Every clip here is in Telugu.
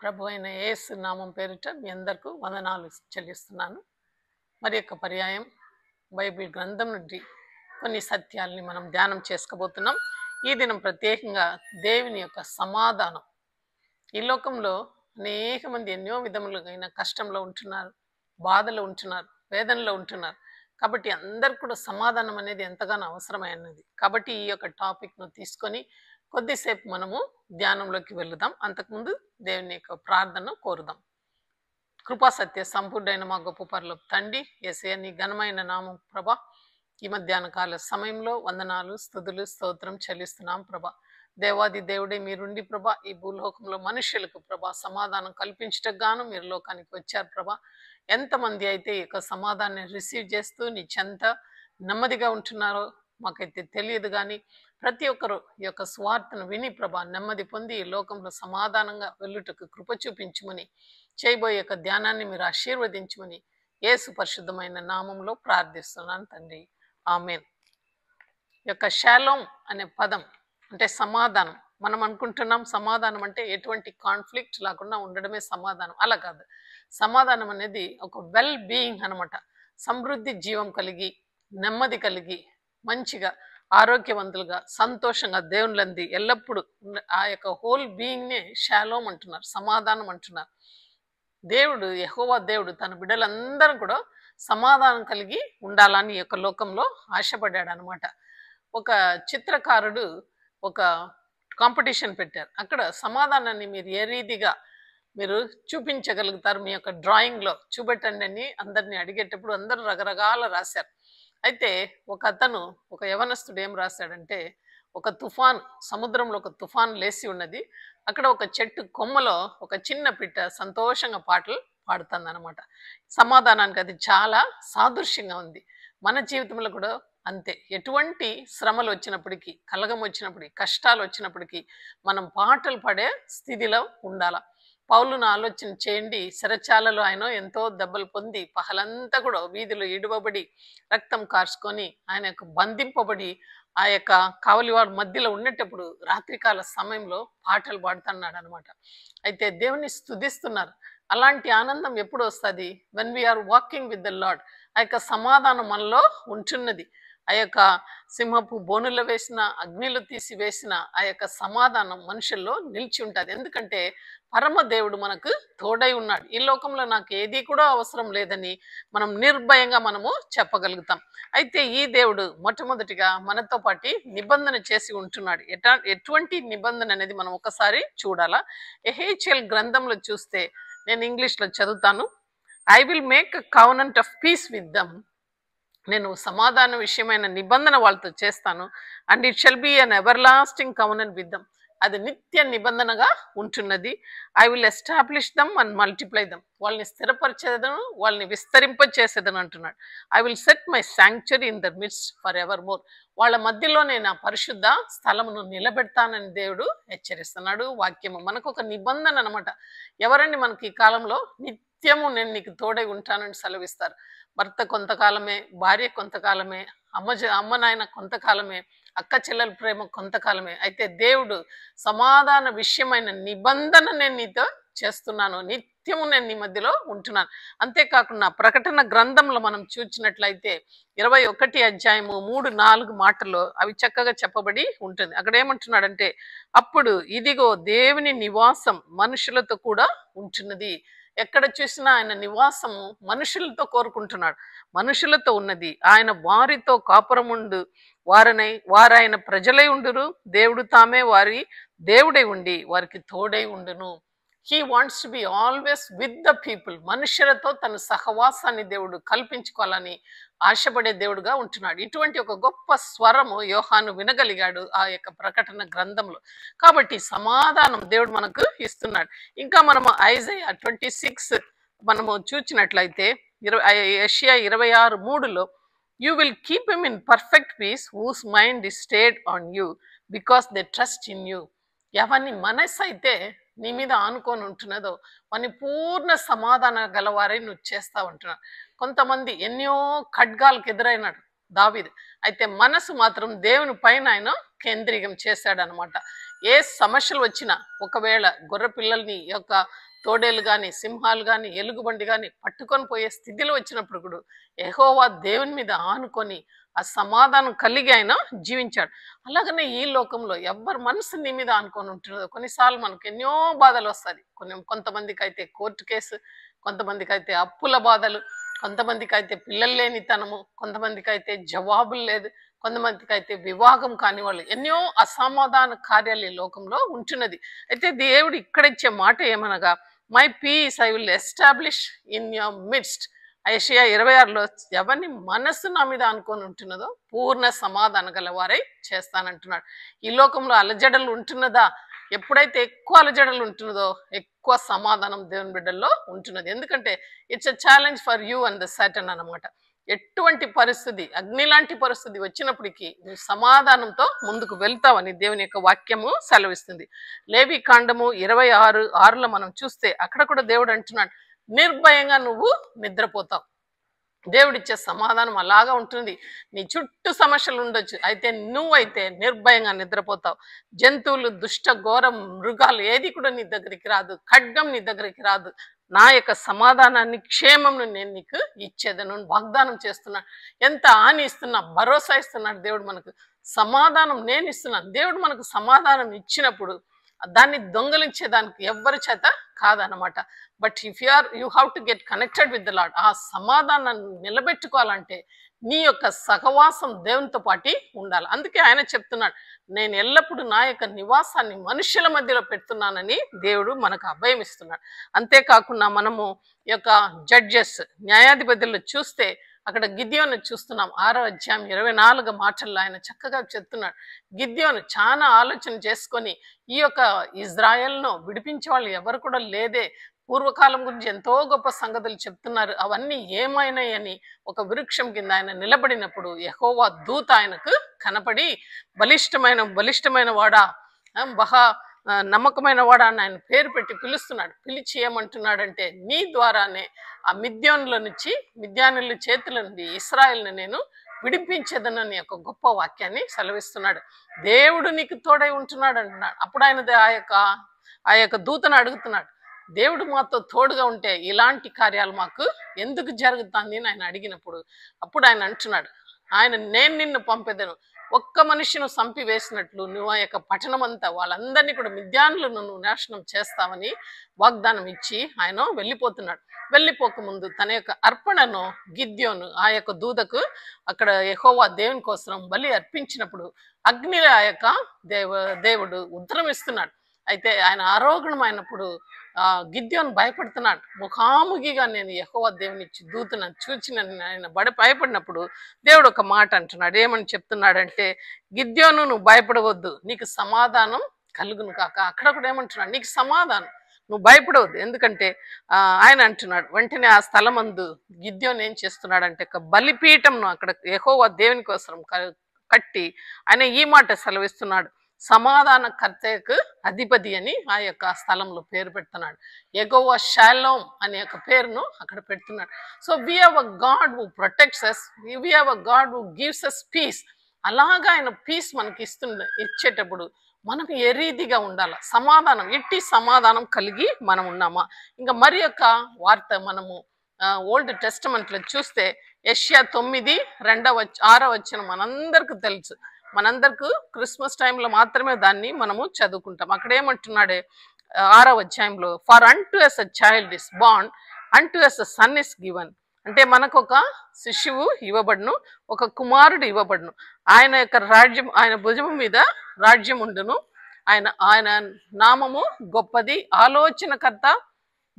ప్రభు అయిన యేసు నామం పేరిట మీ అందరికీ వందనాలు చెల్లిస్తున్నాను. మరి యొక్క పర్యాయం బైబిల్ గ్రంథం నుండి కొన్ని సత్యాల్ని మనం ధ్యానం చేసుకోబోతున్నాం. ఈ దినం ప్రత్యేకంగా దేవుని యొక్క సమాధానం. ఈ లోకంలో అనేక మంది ఎన్నో విధములైన కష్టంలో ఉంటున్నారు, బాధలో ఉంటున్నారు, వేదనలో ఉంటున్నారు. కాబట్టి అందరికి కూడా సమాధానం అనేది ఎంతగానో అవసరమైనది. కాబట్టి ఈ యొక్క టాపిక్ను తీసుకొని కొద్దిసేపు మనము ధ్యానంలోకి వెళుదాం. అంతకుముందు దేవుని యొక్క ప్రార్థన కోరుదాం. కృపా సత్య సంపూర్ణైన మా గొప్ప పరలోక తండ్రి, యేసయ్య నీ ఘనమైన నామం ప్రభా, ఈ మధ్యాహ్న కాల సమయంలో వందనాలు, స్తుతులు, స్తోత్రం చెల్లిస్తున్నాం ప్రభా. దేవాది దేవుడే మీరుండి ప్రభా, ఈ భూలోకంలో మనుషులకు ప్రభా సమాధానం కల్పించటకు గాను మీరు లోకానికి వచ్చారు ప్రభా. ఎంతమంది అయితే ఈ యొక్క సమాధానాన్ని రిసీవ్ చేస్తూ నీ చెంత నెమ్మదిగా ఉంటున్నారో మాకైతే తెలియదు, కానీ ప్రతి ఒక్కరు ఈ యొక్క స్వార్థను విని ప్రభా నెమ్మది పొంది ఈ లోకంలో సమాధానంగా వెళ్ళుటకు కృప చూపించమని, చేయబోయే యొక్క ధ్యానాన్ని మీరు ఆశీర్వదించమని యేసు పరిశుద్ధమైన నామంలో ప్రార్థిస్తున్నాను తండ్రి, ఆమేన్. ఈ యొక్క షాలోమ్ అనే పదం అంటే సమాధానం. మనం అనుకుంటున్నాం సమాధానం అంటే ఎటువంటి కాన్ఫ్లిక్ట్ లేకుండా ఉండడమే సమాధానం. అలా కాదు. సమాధానం అనేది ఒక వెల్ బీయింగ్ అనమాట. సమృద్ధి జీవం కలిగి, నెమ్మది కలిగి, మంచిగా ఆరోగ్యవంతులుగా, సంతోషంగా దేవుళ్ళంది ఎల్లప్పుడూ ఆ యొక్క హోల్ బీయింగ్నే షాలోమ్ అంటున్నారు, సమాధానం అంటున్నారు. దేవుడు యెహోవా దేవుడు తన బిడ్డలందరూ కూడా సమాధానం కలిగి ఉండాలని ఈ యొక్క లోకంలో ఆశపడ్డాడు అనమాట. ఒక చిత్రకారుడు ఒక కాంపిటీషన్ పెట్టారు. అక్కడ సమాధానాన్ని మీరు ఏ రీతిగా మీరు చూపించగలుగుతారు, మీ యొక్క డ్రాయింగ్లో చూపెట్టండి అని అందరినీ అడిగేటప్పుడు అందరూ రకరకాల రాశారు. అయితే ఒక అతను, ఒక యవనస్తుడు ఏం రాశాడంటే, ఒక తుఫాన్, సముద్రంలో ఒక తుఫాన్ లేసి ఉన్నది. అక్కడ ఒక చెట్టు కొమ్మలో ఒక చిన్న పిట్ట సంతోషంగా పాటలు పాడుతుంది అనమాట. సమాధానానికి అది చాలా సాదృశ్యంగా ఉంది. మన జీవితంలో కూడా అంతే. ఎటువంటి శ్రమలు వచ్చినప్పటికీ, కలగం వచ్చినప్పటికీ, కష్టాలు వచ్చినప్పటికీ మనం పాటలు పాడే స్థితిలో ఉండాల. పౌలును ఆలోచన చేయండి. శరచాలలో ఆయన ఎంతో దెబ్బలు పొంది పగలంతా కూడా వీధిలో ఇడవబడి రక్తం కార్చుకొని ఆయన యొక్క బంధింపబడి ఆ యొక్క కావలివాడు మధ్యలో ఉండేటప్పుడు రాత్రికాల సమయంలో పాటలు పాడుతున్నాడు అనమాట. అయితే దేవుని స్తుతిస్తున్నారు. అలాంటి ఆనందం ఎప్పుడు వస్తుంది? When we are walking with the Lord. ఆ యొక్క సమాధానం మనలో ఉంటున్నది. ఆ యొక్క సింహపు బోనులో వేసిన, అగ్నిలో తీసి వేసిన ఆ యొక్క సమాధానం మనుషుల్లో నిలిచి ఉంటుంది. ఎందుకంటే పరమ దేవుడు మనకు తోడై ఉన్నాడు. ఈ లోకంలో నాకు ఏది కూడా అవసరం లేదని మనం నిర్భయంగా మనము చెప్పగలుగుతాం. అయితే ఈ దేవుడు మొట్టమొదటిగా మనతో పాటు నిబంధన చేసి ఉంటున్నాడు. ఎటువంటి నిబంధన అనేది మనం ఒకసారి చూడాలా. ఎహెచ్ఎల్ గ్రంథంలో చూస్తే, నేను ఇంగ్లీష్లో చదువుతాను. I will make a covenant of peace with them. నేను సమాధాన విషయమైన నిబంధన వాళ్ళతో చేస్తాను. And it shall be an everlasting covenant with them. అది నిత్య నిబంధనగా ఉంటున్నది. I will establish them and multiply them. వాళ్ళని స్థిరపరిచేదను, వాళ్ళని విస్తరింప చేసేదను అంటున్నాడు. I will set my sanctuary in the midst for evermore. వాళ్ళ మధ్యలో నేను ఆ పరిశుద్ధ స్థలమును నిలబెడతానని దేవుడు హెచ్చరిస్తున్నాడు. వాక్యము మనకు ఒక నిబంధన అనమాట. ఎవరండి మనకి ఈ కాలంలో నిత్యము నేను నీకు తోడై ఉంటానని సెలవిస్తారు. భర్త కొంతకాలమే, భార్య కొంతకాలమే, అమ్మ నాయన కొంతకాలమే, అక్క చెల్లెల ప్రేమ కొంతకాలమే. అయితే దేవుడు సమాధాన విషయమైన నిబంధన నేను నీతో చేస్తున్నాను, నిత్యము నేను నీ మధ్యలో ఉంటున్నాను. అంతేకాకుండా ప్రకటన గ్రంథంలో మనం చూసినట్లయితే 21 అధ్యాయము 3-4 మాటల్లో అవి చక్కగా చెప్పబడి ఉంటుంది. అక్కడ ఏమంటున్నాడంటే, అప్పుడు ఇదిగో దేవుని నివాసం మనుషులతో కూడా ఉంటున్నది. ఎక్కడ చూసినా ఆయన నివాసము మనుషులతో కోరుకుంటున్నాడు, మనుషులతో ఉన్నది. ఆయన వారితో కాపురముండు, వారాయన ప్రజలై ఉండురు. దేవుడు తామే వారి దేవుడై ఉండి వారికి తోడై ఉండును. He wants to be always with the people. మనుషులతో తన సహవాసాన్ని దేవుడు కల్పించుకోవాలని ఆశపడే దేవుడుగా ఉంటున్నాడు. ఇటువంటి ఒక గొప్ప స్వరము యోహాను వినగలిగాడు ఆ యొక్క ప్రకటన గ్రంథంలో. కాబట్టి సమాధానం దేవుడు మనకు ఇస్తున్నాడు. ఇంకా మనము ఐజయా 26 మనము చూసినట్లయితే యెషయా 26:3లో, you will keep him in perfect peace whose mind is stayed on you because they trust in you. ఎవరిని మనస్సు అయితే నీ మీద ఆనుకొని ఉంటున్నదో వాని పూర్ణ సమాధానం గలవారే నువ్వు చేస్తా ఉంటున్నావు. కొంతమంది ఎన్నో ఖడ్గాలకు ఎదురైనాడు, దావీదు. అయితే మనసు మాత్రం దేవుని పైన ఆయన కేంద్రీకం చేశాడనమాట. ఏ సమస్యలు వచ్చినా, ఒకవేళ గొర్రె పిల్లల్ని యొక్క తోడేలు కానీ, సింహాలు కానీ, ఎలుగుబంటి కానీ పట్టుకొని పోయే స్థితిలో వచ్చినప్పుడు కూడా యెహోవా దేవుని మీద ఆనుకొని ఆ సమాధానం కలిగి ఆయన జీవించాడు. అలాగనే ఈ లోకంలో ఎవరి మనసు నీ మీద ఆనుకొని ఉంటున్నదో, కొన్నిసార్లు మనకు ఎన్నో బాధలు వస్తాయి. కొంతమందికి అయితే కోర్టు కేసు, కొంతమందికి అయితే అప్పుల బాధలు, కొంతమందికి అయితే పిల్లలు లేనితనము, కొంతమందికి అయితే జవాబులు లేదు, కొంతమందికి అయితే వివాహం కాని వాళ్ళు, ఎన్నో అసమాధాన కార్యాలు ఈ లోకంలో ఉంటున్నది. అయితే దేవుడు ఇక్కడ ఇచ్చే మాట ఏమనగా, my peace I will establish in your midst. యెషయా 26లో ఎవరిని మనస్సు నా మీద అనుకొని ఉంటున్నదో పూర్ణ సమాధానం గల వారై చేస్తానంటున్నాడు. ఈ లోకంలో అలజడలు ఉంటున్నదా? ఎప్పుడైతే ఎక్కువ అలజడలు ఉంటున్నదో ఎక్కువ సమాధానం దేవుని బిడ్డల్లో ఉంటున్నది. ఎందుకంటే it's a challenge for you and the Satan అన్నమాట. ఎటువంటి పరిస్థితి, అగ్ని లాంటి పరిస్థితి వచ్చినప్పటికీ నువ్వు సమాధానంతో ముందుకు వెళ్తావని దేవుని యొక్క వాక్యము సెలవిస్తుంది. లేవి కాండము 26:6లో మనం చూస్తే అక్కడ కూడా దేవుడు అంటున్నాడు, నిర్భయంగా నువ్వు నిద్రపోతావు. దేవుడిచ్చే సమాధానం అలాగా ఉంటుంది. నీ చుట్టూ సమస్యలు ఉండొచ్చు, అయితే నువ్వైతే నిర్భయంగా నిద్రపోతావు. జంతువులు, దుష్ట ఘోర మృగాలు ఏది కూడా నీ దగ్గరికి రాదు, ఖడ్గం నీ దగ్గరికి రాదు. నా యొక్క సమాధానాన్ని, క్షేమంను నేను నీకు ఇచ్చేదను వాగ్దానం చేస్తున్నాను. ఎంత హాని ఇస్తున్నా, భరోసా ఇస్తున్నాడు దేవుడు మనకు. సమాధానం నేను ఇస్తున్నాను. దేవుడు మనకు సమాధానం ఇచ్చినప్పుడు దాన్ని దొంగలించేదానికి ఎవ్వరి చేత కాదనమాట. But if you have to get connected with the Lord, ఆ సమాధానాన్ని నిలబెట్టుకోవాలంటే నీ యొక్క సహవాసం దేవునితో పాటు ఉండాలి. అందుకే ఆయన చెప్తున్నాడు, నేను ఎల్లప్పుడూ నా యొక్క నివాసాన్ని మనుషుల మధ్యలో పెడుతున్నానని దేవుడు మనకు అభయం ఇస్తున్నాడు. అంతేకాకుండా మనము ఈ యొక్క జడ్జెస్, న్యాయాధిపతుల్లో చూస్తే అక్కడ గిద్యోను చూస్తున్నాం. 6వ అధ్యాయం 24 మాటల్లో ఆయన చక్కగా చెప్తున్నాడు. గిద్యోను చాలా ఆలోచన చేసుకొని ఈ యొక్క ఇజ్రాయెల్ను విడిపించే వాళ్ళు ఎవరు కూడా లేదే, పూర్వకాలం గురించి ఎంతో గొప్ప సంగతులు చెప్తున్నారు, అవన్నీ ఏమైనాయని ఒక వృక్షం కింద ఆయన నిలబడినప్పుడు యెహోవా దూత ఆయనకు కనపడి, బలిష్టమైన వాడా, బహా నమ్మకమైన వాడా అని ఆయన పేరు పెట్టి పిలుస్తున్నాడు. పిలిచి ఏమంటున్నాడంటే, నీ ద్వారానే ఆ మిద్యానుల చేతుల నుండి ఇశ్రాయేలుని నేను విడిపించేదనని ఒక గొప్ప వాక్యాన్ని సెలవిస్తున్నాడు. దేవుడు నీకు తోడై ఉంటున్నాడు అంటున్నాడు. అప్పుడు ఆయన ఆ యొక్క దూతను అడుగుతున్నాడు, దేవుడు మాతో తోడుగా ఉంటే ఇలాంటి కార్యాలు మాకు ఎందుకు జరుగుతుంది అని ఆయన అడిగినప్పుడు అప్పుడు ఆయన అంటున్నాడు, నేను నిన్ను పంపేదను, ఒక్క మనిషిని చంపివేసినట్లు నువ్వు ఆ యొక్క పట్టణం అంతా వాళ్ళందరినీ కూడా మిద్యానులను నువ్వు నాశనం చేస్తావని వాగ్దానం ఇచ్చి ఆయన వెళ్ళిపోతున్నాడు. వెళ్ళిపోకముందు తన యొక్క అర్పణను గిద్యోను ఆ యొక్క దూతకు అక్కడ యెహోవా దేవుని కోసం బలి అర్పించినప్పుడు అగ్నిలో ఆ యొక్క దేవుడు ఉత్తరం ఇస్తున్నాడు. అయితే ఆయన ఆరోగ్యమైనప్పుడు గిద్యోను భయపడుతున్నాడు. ముఖాముఖిగా నేను యెహోవా దేవుని దూతను చూచిన ఆయన భయపడినప్పుడు దేవుడు ఒక మాట అంటున్నాడు. ఏమని చెప్తున్నాడంటే, గిద్యోను నువ్వు భయపడవద్దు, నీకు సమాధానం కలుగును కాక. అక్కడ కూడా ఏమంటున్నాడు, నీకు సమాధానం, నువ్వు భయపడవద్దు. ఎందుకంటే ఆయన అంటున్నాడు, వెంటనే ఆ స్థలమందు గిద్యోను ఏం చేస్తున్నాడంటే ఒక బలిపీఠంను అక్కడ యెహోవా దేవుని కోసం కట్టి ఆయన ఈ మాట సెలవిస్తున్నాడు, సమాధాన కర్తకు అధిపతి అని ఆ యొక్క స్థలంలో పేరు పెడుతున్నాడు. యెహోవా షాలోమ్ అనే యొక్క పేరును అక్కడ పెడుతున్నాడు. So we have a God who protects us, we have a God who gives us peace. అలాగా ఆయన పీస్ మనకి ఇచ్చేటప్పుడు మనం ఏ రీతిగా ఉండాలి, ఎట్టి సమాధానం కలిగి మనం ఉన్నామా. ఇంకా మరి యొక్క వార్త మనము ఓల్డ్ టెస్టమెంట్లో చూస్తే యెషయా 9:2-6 మనందరికి తెలుసు. మనందరికి క్రిస్మస్ టైంలో మాత్రమే దాన్ని మనము చదువుకుంటాం. అక్కడ ఏమంటున్నాడే 6వ అధ్యాయంలో, for unto us a child is born, unto us a son is given. అంటే మనకు ఒక శిశువు ఇవ్వబడును, ఒక కుమారుడు ఇవ్వబడును, ఆయన యొక్క రాజ్యం, ఆయన భుజము మీద రాజ్యం ఉండును, ఆయన నామము గొప్పది, ఆలోచనకర్త,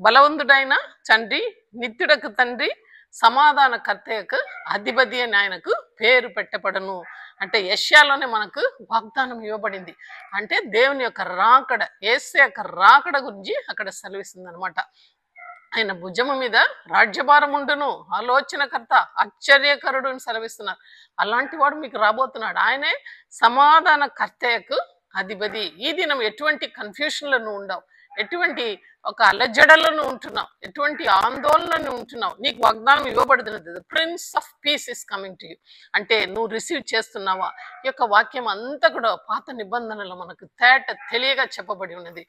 బలవంతుడైన తండ్రి, నిత్యుడకు తండ్రి, సమాధానకర్తకు అధిపతి అని ఆయనకు పేరు పెట్టబడను. అంటే యెషయాలోనే మనకు వాగ్దానం ఇవ్వబడింది. అంటే దేవుని యొక్క రాకడ, యేసు యొక్క రాకడ గురించి అక్కడ సెలవిస్తుంది అనమాట. ఆయన భుజము మీద రాజ్యభారం ఉండును, ఆలోచనకర్త, ఆశ్చర్యకరుడు అని సెలవిస్తున్నారు. అలాంటి వాడు మీకు రాబోతున్నాడు. ఆయనే సమాధానకర్తకు అధిపతి. ఈ దినం ఎటువంటి కన్ఫ్యూషన్లో నువ్వు ఉండవు, ఎటువంటి ఒక అలజడలను ఉంటున్నావు, ఎటువంటి ఆందోళనను ఉంటున్నావు, నీకు వాగ్దానం ఇవ్వబడుతున్నది. Prince of peace is coming to you అంటే నువ్వు రిసీవ్ చేస్తున్నావా? ఈ యొక్క వాక్యం అంతా కూడా పాత నిబంధనలో మనకు తెలియగా చెప్పబడి ఉన్నది.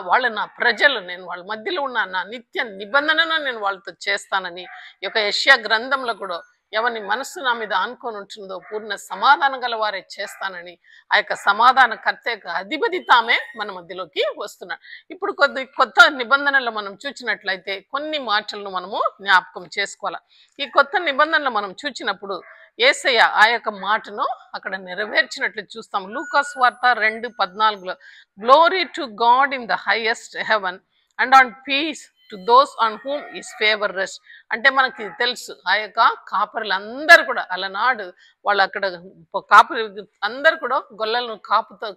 వాళ్ళు నా ప్రజలు, నేను వాళ్ళ మధ్యలో ఉన్న నా నిత్య నిబంధనను నేను వాళ్ళతో చేస్తానని ఈ యొక్క యెషయా గ్రంథంలో కూడా ఎవరి మనస్సు నా మీద ఆనుకొని ఉంటుందో పూర్ణ సమాధానం గల వారే చేస్తానని ఆ యొక్క సమాధాన కర్త యొక్క అధిపతి తామే మన మధ్యలోకి వస్తున్నాడు. ఇప్పుడు కొత్త నిబంధనలు మనం చూసినట్లయితే కొన్ని మాటలను మనము జ్ఞాపకం చేసుకోవాలి. ఈ కొత్త నిబంధనలు మనం చూసినప్పుడు యేసయ్య ఆ యొక్క మాటను అక్కడ నెరవేర్చినట్లు చూస్తాం. లూకాసు వార్త 2:14 glory to God in the highest heaven and on peace to those on whom his favour rest. అంటే మనకి తెలుసు ఆ యొక్క కాపరులు అందరూ కూడా అలనాడు వాళ్ళు అక్కడ కాపరి అందరూ కూడా గొల్లలను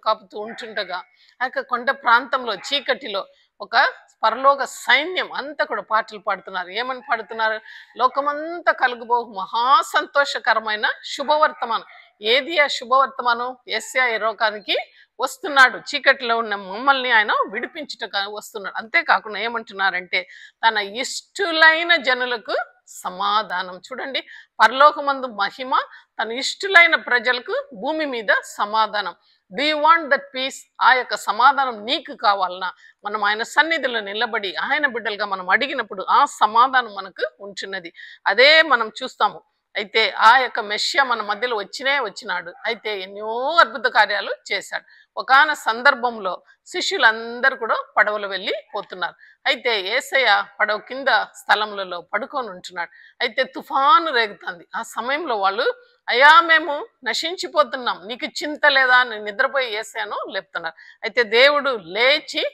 కాపుతూ ఉంటుండగా ఆ యొక్క కొండ ప్రాంతంలో చీకటిలో ఒక పరలోక సైన్యం అంతా కూడా పాటలు పాడుతున్నారు. ఏమని పాడుతున్నారు? లోకమంతా కలుగుబో మహా సంతోషకరమైన శుభవర్తమానం. ఏది ఆ శుభవర్తమానం? యేసయ్య ఈ లోకానికి వస్తున్నాడు, చీకటిలో ఉన్న మమ్మల్ని ఆయన విడిపించుటకు వస్తున్నాడు. అంతేకాకుండా ఏమంటున్నారంటే తన ఇష్టులైన జనులకు సమాధానం. చూడండి, పరలోకమందు మహిమ, తన ఇష్టులైన ప్రజలకు భూమి మీద సమాధానం. Do you want that peace? ఆ యొక్క సమాధానం నీకు కావాలన్నా మనం ఆయన సన్నిధిలో నిలబడి ఆయన బిడ్డలుగా మనం అడిగినప్పుడు ఆ సమాధానం మనకు ఉంటున్నది. అదే మనం చూస్తాము. అయితే ఆ యొక్క మెస్సియా మన మధ్యలో వచ్చినాడు. అయితే ఎన్నో అద్భుత కార్యాలు చేశాడు. ఒకాన సందర్భంలో శిష్యులందరూ కూడా పడవలు వెళ్ళి పోతున్నారు. అయితే యేసయ్య పడవ కింద స్థలములలో పడుకొని ఉంటున్నాడు. అయితే తుఫాను రేగుతుంది. ఆ సమయంలో వాళ్ళు, అయ్యా మేము నశించిపోతున్నాం, నీకు చింత లేదా అని నిద్రపోయి యేసయ్యను లేపుతున్నారు. అయితే దేవుడు లేచి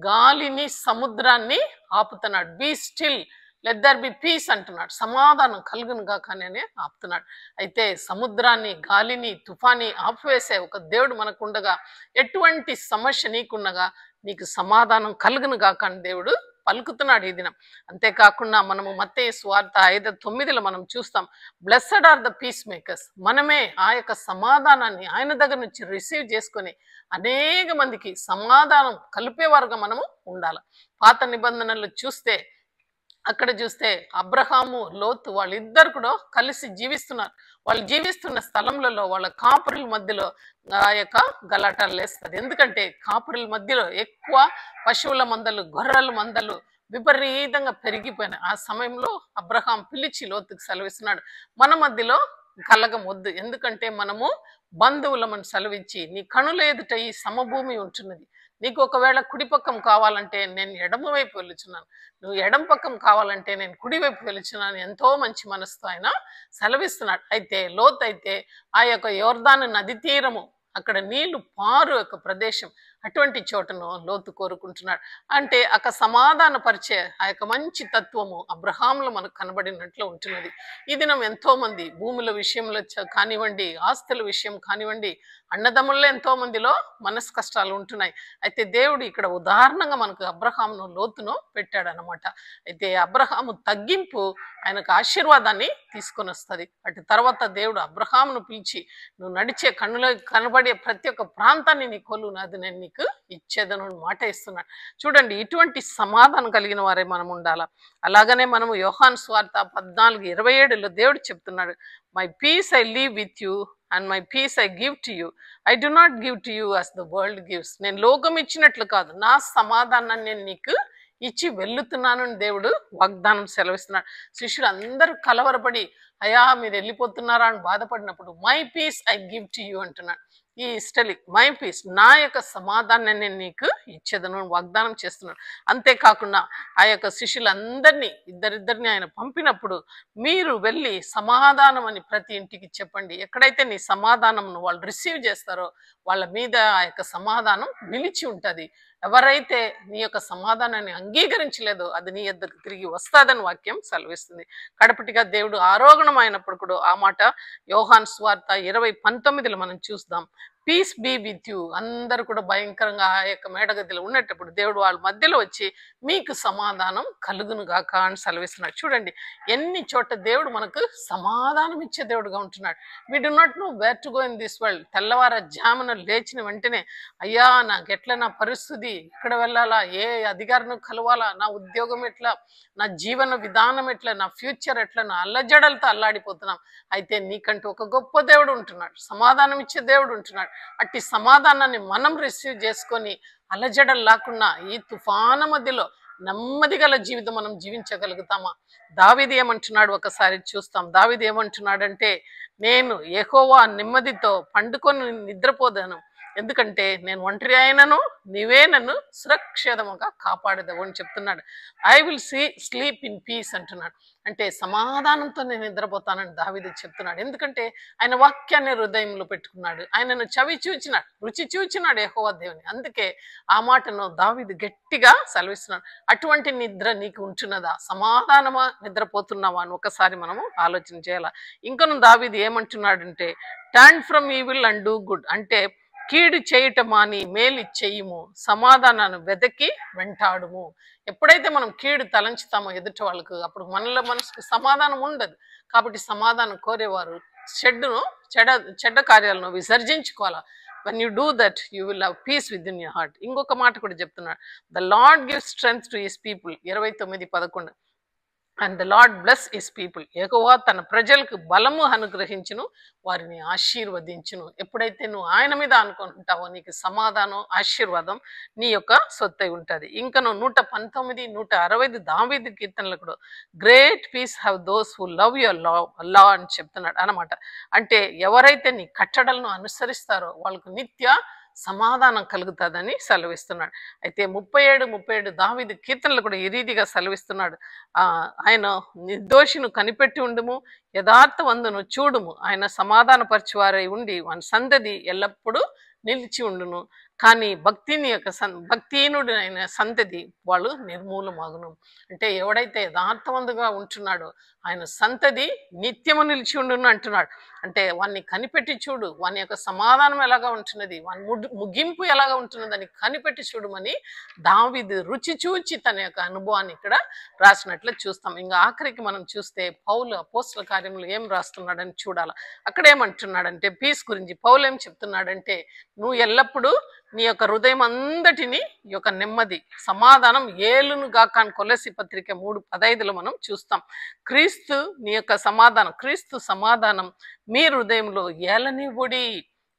గాలిని సముద్రాన్ని ఆపుతున్నాడు. Be still, let there be peace అంటున్నాడు. సమాధానం కలుగును గాక అని ఆపుతున్నాడు. అయితే సముద్రాన్ని, గాలిని, తుఫాన్ని ఆపివేసే ఒక దేవుడు మనకుండగా ఎటువంటి సమస్య నీకున్నగా నీకు సమాధానం కలుగును గాక అని దేవుడు పలుకుతున్నాడు ఈ దినం. అంతేకాకుండా మనము మత్తయి సువార్త 5:9 మనం చూస్తాం, blessed are the peacemakers. మనమే ఆ యొక్క సమాధానాన్ని ఆయన దగ్గర నుంచి రిసీవ్ చేసుకొని అనేక మందికి సమాధానం కలిపేవారుగా మనము ఉండాలి. పాత నిబంధనలు చూస్తే అక్కడ చూస్తే అబ్రహాము, లోతు వాళ్ళిద్దరు కూడా కలిసి జీవిస్తున్నారు. వాళ్ళు జీవిస్తున్న స్థలంలో వాళ్ళ కాపురుల మధ్యలో ఆ యొక్క గలాటాలు లేస్తుంది. ఎందుకంటే కాపురుల మధ్యలో ఎక్కువ పశువుల మందలు, గొర్రెల మందలు విపరీతంగా పెరిగిపోయినాయి. ఆ సమయంలో అబ్రహాం పిలిచి లోతుకు సెలవిస్తున్నాడు, మన మధ్యలో కలగం వద్దు, ఎందుకంటే మనము బంధువులమని సెలవిచ్చి నీ కనుల ఎదుట ఈ సమభూమి ఉంటున్నది. నీకు ఒకవేళ కుడి పక్కం కావాలంటే నేను ఎడమ వైపు వెళుచున్నాను, నువ్వు ఎడం పక్కం కావాలంటే నేను కుడి వైపు వెళుచున్నాను. ఎంతో మంచి మనసుతో ఆయన సెలవిస్తున్నాడు. అయితే లోతు అయితే ఆ యొక్క యోర్దాను నది తీరము, అక్కడ నీళ్లు పారు యొక్క ప్రదేశం, అటువంటి చోటను లోతు కోరుకుంటున్నాడు. అంటే అక్కడ సమాధాన పరిచే ఆ యొక్క మంచి తత్వము అబ్రహాంలో మనకు కనబడినట్లు ఉంటున్నది. ఈ దినం ఎంతో మంది భూముల విషయంలో కానివ్వండి, ఆస్తుల విషయం కానివ్వండి, అన్నదమ్ముల్లో ఎంతో మందిలో మనసు కష్టాలు ఉంటున్నాయి. అయితే దేవుడు ఇక్కడ ఉదాహరణగా మనకు అబ్రహామును, లోతును పెట్టాడు అన్నమాట. అయితే అబ్రహాము తగ్గింపు ఆయనకు ఆశీర్వాదాన్ని తీసుకొని వస్తుంది. అటు తర్వాత దేవుడు అబ్రహామును పిలిచి, నువ్వు నడిచే కన్నులో కనబడే ప్రతి ఒక్క ప్రాంతాన్ని నీ కొలు నాది నేను నీకు ఇచ్చేదను మాట ఇస్తున్నాడు. చూడండి, ఇటువంటి సమాధానం కలిగిన వారే మనం ఉండాలా. అలాగనే మనము యోహాను సువార్త 14:27 దేవుడు చెప్తున్నాడు, my peace I leave with you and my peace I give to you, I do not give to you as the world gives. నేను లోకం ఇచ్చినట్లు కాదు, నా సమాధానాన్ని నేను నీకు ఇచ్చి వెళ్ళుతున్నాను అని దేవుడు వాగ్దానం సెలవిస్తున్నాడు. శిష్యులు అందరూ కలవరపడి, అయ్యా మీరు వెళ్ళిపోతున్నారా అని బాధపడినప్పుడు, my peace I give to you అంటున్నాడు. ఈ స్టెలి మై పీస్, నా యొక్క సమాధానాన్ని నేను నీకు ఇచ్చేదను వాగ్దానం చేస్తున్నాడు. అంతేకాకుండా ఆ యొక్క శిష్యులందరినీ ఇద్దరిద్దరిని ఆయన పంపినప్పుడు, మీరు వెళ్ళి సమాధానం అని ప్రతి ఇంటికి చెప్పండి. ఎక్కడైతే నీ సమాధానంను వాళ్ళు రిసీవ్ చేస్తారో వాళ్ళ మీద ఆ యొక్క సమాధానం నిలిచి ఉంటుంది. ఎవరైతే నీ యొక్క సమాధానాన్ని అంగీకరించలేదో అది నీ యొద్దకు తిరిగి వస్తాదని వాక్యం సెలవిస్తుంది. కడపటిగా దేవుడు ఆరోగణం అయినప్పుడు కూడా ఆ మాట యోహాను సువార్త 20:19 మనం చూస్తాం, పీస్ బీ విత్ యూ. అందరూ కూడా భయంకరంగా ఆ యొక్క మేడగదిలో ఉన్నప్పుడు దేవుడు వాళ్ళ మధ్యలో వచ్చి మీకు సమాధానం కలుగును గాక అని సెలవిస్తున్నాడు. చూడండి ఎన్ని చోట దేవుడు మనకు సమాధానం ఇచ్చే దేవుడుగా ఉంటున్నాడు. We do not know where to go in this world. తెల్లవార జామున లేచిన వెంటనే అయ్యా నాకు ఎట్లా నా పరిస్థితి, ఎక్కడ వెళ్ళాలా, ఏ అధికారిని కలవాలా, నా ఉద్యోగం ఎట్లా, నా జీవన విధానం ఎట్లా, నా ఫ్యూచర్ ఎట్లా, నా అల్లజడలతో అల్లాడిపోతున్నాం. అయితే నీకంటూ ఒక గొప్ప దేవుడు ఉంటున్నాడు, సమాధానం ఇచ్చే దేవుడు ఉంటున్నాడు. అట్టి సమాధానాన్ని మనం రిసీవ్ చేసుకొని అలజడలు లేకుండా ఈ తుఫాను మధ్యలో నెమ్మది గల జీవితం మనం జీవించగలుగుతామా? దావీదు ఏమంటున్నాడు ఒకసారి చూస్తాం. దావీదు ఏమంటున్నాడంటే, నేను యెహోవా నెమ్మదితో పండుకొని నిద్రపోదాను, ఎందుకంటే నేను ఒంటరి అయినను నీవే నన్ను సురక్షితముగా కాపాడేదవు అని చెప్తున్నాడు. I will sleep in peace అంటున్నాడు. అంటే సమాధానంతో నేను నిద్రపోతానని దావీదు చెప్తున్నాడు. ఎందుకంటే ఆయన వాక్యాన్ని హృదయంలో పెట్టుకున్నాడు, ఆయనను చవి చూచినాడు, రుచి చూచినాడు యెహోవా దేవుని. అందుకే ఆ మాటను దావీదు గట్టిగా సెలవిస్తున్నాడు. అటువంటి నిద్ర నీకు ఉంటున్నదా? సమాధానమా నిద్రపోతున్నావా అని ఒకసారి మనము ఆలోచన చేయాల. ఇంకను దావీదు ఏమంటున్నాడంటే, turn from evil and do good. అంటే కీడు చేయటం మాని మేలు చెయ్యము, సమాధానాన్ని వెదకి వెంటాడుము. ఎప్పుడైతే మనం కీడు తలంచుతామో ఎదుటి వాళ్ళకు, అప్పుడు మనసుకు సమాధానం ఉండదు. కాబట్టి సమాధానం కోరేవారు చెడ్డ కార్యాలను విసర్జించుకోవాలా. when you do that you will have peace within your heart. ఇంకొక మాట కూడా చెప్తున్నాడు, the Lord gives strength to his people. 29:11. And the Lord bless his people. యెహోవా తన ప్రజలకు బలము అనుగ్రహించును, వారిని ఆశీర్వదించును. ఎప్పుడైతే నువ్వు ఆయన మీద అనుకుంటావో నీకు సమాధానం, ఆశీర్వాదం నీ యొక్క సొత్తై ఉంటుంది. ఇంకా నువ్వు 119, 160 దావీదు కీర్తనలు కూడా great peace have those who love your law అని చెప్తున్నాడు అనమాట. అంటే ఎవరైతే నీ కట్టడలను అనుసరిస్తారో వాళ్ళకు నిత్య సమాధానం కలుగుతుందని సెలవిస్తున్నాడు. అయితే 37 దావీదు కీర్తనలు కూడా ఈ రీతిగా సెలవిస్తున్నాడు. ఆయన నిర్దోషిను కనిపెట్టి ఉండుము, యథార్థవంతును చూడుము, ఆయన సమాధానపరచువారై ఉండి వాని సంతతి ఎల్లప్పుడూ నిలిచి ఉండును. కానీ భక్తిహీనుడైన సంతతి వాళ్ళు నిర్మూలమగును. అంటే ఎవడైతే యథార్థవంతుగా ఉంటున్నాడో ఆయన సంతతి నిత్యము నిలిచి ఉండును అంటున్నాడు. అంటే వాన్ని కనిపెట్టి చూడు, వాని యొక్క సమాధానం ఎలాగా ఉంటున్నది, వాని ముగింపు ఎలాగా ఉంటున్నదని కనిపెట్టి చూడమని దావీదు రుచి చూచి తన యొక్క అనుభవాన్ని ఇక్కడ రాసినట్లు చూస్తాం. ఇంకా ఆఖరికి మనం చూస్తే పౌలు అపోస్తల కార్యములు ఏం రాస్తున్నాడని చూడాలి. అక్కడ ఏమంటున్నాడంటే పీస్ గురించి పౌలు ఏం చెప్తున్నాడంటే, నువ్వు ఎల్లప్పుడూ నీ యొక్క హృదయం అంతటిని ఈ యొక్క నెమ్మది సమాధానం ఏలును గాక అని కొలసి పత్రిక 3:15 మనం చూస్తాం. క్రీస్తు నీ యొక్క సమాధానం, క్రీస్తు సమాధానం మీ హృదయంలో ఏలనివ్వుడి.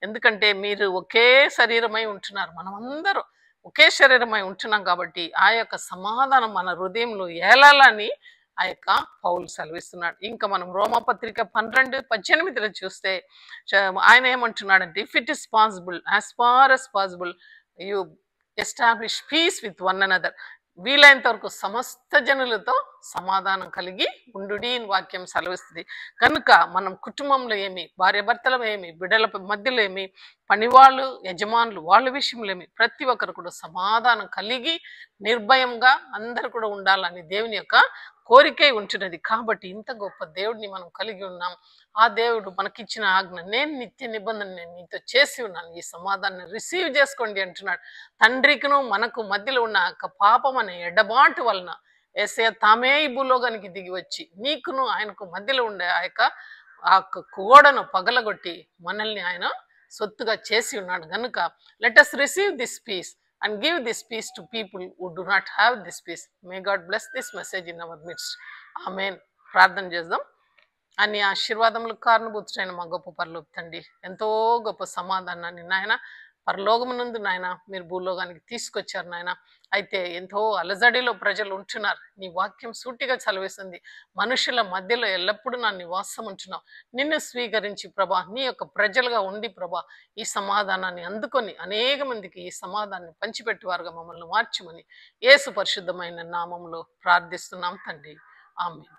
ఎందుకంటే మీరు ఒకే శరీరమై ఉంటున్నారు, మనం అందరూ ఒకే శరీరమై ఉంటున్నాం. కాబట్టి ఆ యొక్క సమాధానం మన హృదయంలో ఏలాలని ఆ యొక్క పౌలు సెలవిస్తున్నాడు. ఇంకా మనం రోమపత్రిక 12:18 చూస్తే ఆయన ఏమంటున్నాడంటే, if it is possible, as far as possible you establish peace with one another. వీలైనంత వరకు సమస్త జనులతో సమాధానం కలిగి ఉండుడి వాక్యం సెలవిస్తుంది. కనుక మనం కుటుంబంలో ఏమి, భార్యాభర్తలు ఏమి, బిడ్డల మధ్యలో ఏమి, పనివాళ్ళు, యజమానులు వాళ్ళ విషయంలో ఏమి, ప్రతి ఒక్కరు కూడా సమాధానం కలిగి నిర్భయంగా అందరు కూడా ఉండాలని దేవుని యొక్క కోరికే ఉంటున్నది. కాబట్టి ఇంత గొప్ప దేవుడిని మనం కలిగి ఉన్నాం. ఆ దేవుడు మనకిచ్చిన ఆజ్ఞ, నేను నిత్య నిబంధన నేను నీతో చేసి ఉన్నాను, ఈ సమాధానాన్ని రిసీవ్ చేసుకోండి అంటున్నాడు. తండ్రికిను మనకు మధ్యలో ఉన్న పాపం అనే ఎడబాటు వలన యేసయ్య తామే ఈ భూలోకానికి దిగి వచ్చి నీకును ఆయనకు మధ్యలో ఉండే ఆ యొక్క గోడను పగలగొట్టి మనల్ని ఆయన సొత్తుగా చేసి ఉన్నాడు. కనుక let us receive this peace and give this peace to people who do not have this peace. May God bless this message in our midst. Amen. ప్రార్థన చేద్దాం. అన్ని ఆశీర్వాదములకు కారణభూతుడైన మా గొప్ప పరలోక తండ్రి, ఎంతో గొప్ప సమాధానాన్ని నాయన పరలోకమునందు నాయన మీరు భూలోకానికి తీసుకొచ్చారు నాయన. అయితే ఎంతో అలజడిలో ప్రజలు ఉంటున్నారు. నీ వాక్యం సూటిగా చదివేస్తుంది, మనుషుల మధ్యలో ఎల్లప్పుడూ నా నివాసం ఉంటున్నావు. నిన్ను స్వీకరించి ప్రభా నీ యొక్క ప్రజలుగా ఉండి ప్రభా ఈ సమాధానాన్ని అందుకొని అనేక మందికి ఈ సమాధానాన్ని పంచిపెట్టేవారుగా మమ్మల్ని మార్చమని యేసు పరిశుద్ధమైన నామములో ప్రార్థిస్తున్నాం తండ్రి. ఆమేన్.